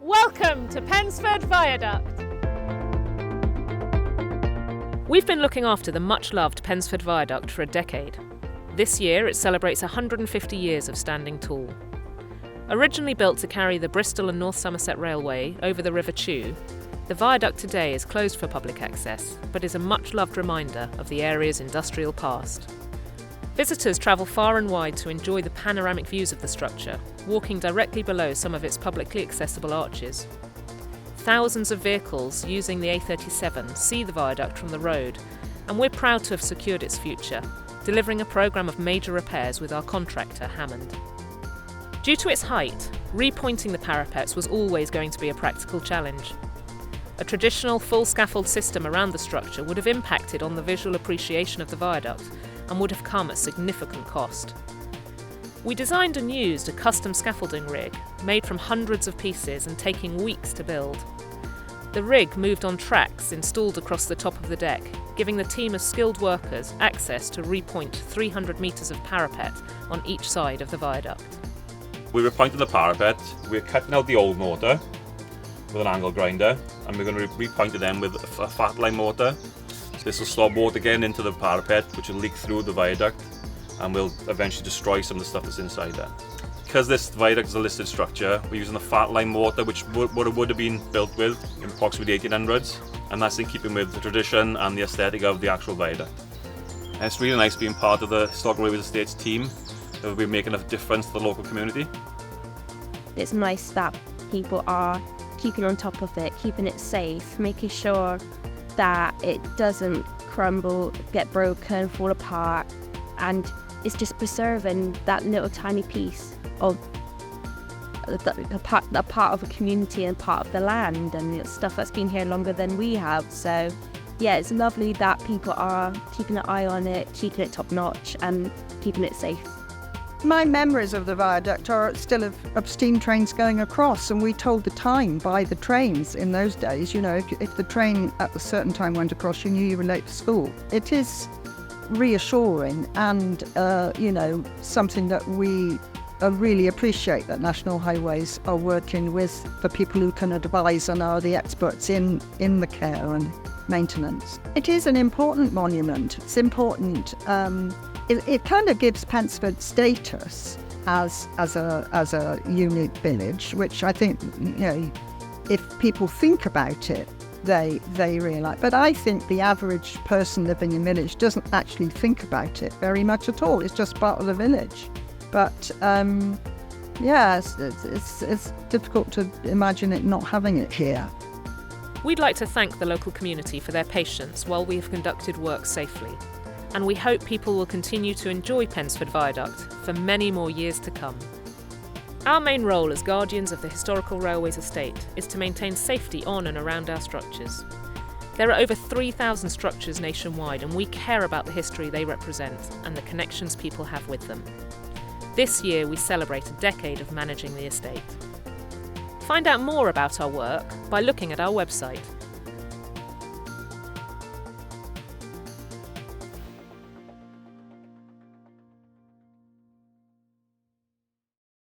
Welcome to Pensford Viaduct. We've been looking after the much-loved Pensford Viaduct for a decade. This year it celebrates 150 years of standing tall. Originally built to carry the Bristol and North Somerset Railway over the River Chew, the viaduct today is closed for public access, but is a much-loved reminder of the area's industrial past. Visitors travel far and wide to enjoy the panoramic views of the structure, walking directly below some of its publicly accessible arches. Thousands of vehicles using the A37 see the viaduct from the road, and we're proud to have secured its future, delivering a programme of major repairs with our contractor, Hammond. Due to its height, repointing the parapets was always going to be a practical challenge. A traditional full scaffold system around the structure would have impacted on the visual appreciation of the viaduct and would have come at significant cost. We designed and used a custom scaffolding rig, made from hundreds of pieces and taking weeks to build. The rig moved on tracks installed across the top of the deck, giving the team of skilled workers access to repoint 300 metres of parapet on each side of the viaduct. We repointed the parapet, we're cutting out the old mortar with an angle grinder, and we're going to repoint it then with a fat line mortar. So this will stop water getting into the parapet, which will leak through the viaduct and will eventually destroy some of the stuff that's inside there. Because this viaduct is a listed structure, we're using the fat line mortar, which would have been built with in approximately 1800s, and that's in keeping with the tradition and the aesthetic of the actual viaduct. And it's really nice being part of the Historical Railways Estates team, that we're making a difference to the local community. It's nice that people are keeping on top of it, keeping it safe, making sure that it doesn't crumble, get broken, fall apart, and it's just preserving that little tiny piece of a part of a community and part of the land, and it's stuff that's been here longer than we have. So yeah, it's lovely that people are keeping an eye on it, keeping it top notch and keeping it safe. My memories of the viaduct are still of steam trains going across, and we told the time by the trains in those days. You know, if the train at a certain time went across, you knew you were late for school. It is reassuring and, something that we really appreciate that National Highways are working with the people who can advise and are the experts in the care and maintenance. It is an important monument. It's important. It kind of gives Pensford status as a unique village, which I think, if people think about it, they realise. But I think the average person living in the village doesn't actually think about it very much at all. It's just part of the village. But it's difficult to imagine it not having it here. We'd like to thank the local community for their patience while we have conducted work safely. And we hope people will continue to enjoy Pensford Viaduct for many more years to come. Our main role as guardians of the Historical Railways estate is to maintain safety on and around our structures. There are over 3,000 structures nationwide, and we care about the history they represent and the connections people have with them. This year we celebrate a decade of managing the estate. Find out more about our work by looking at our website.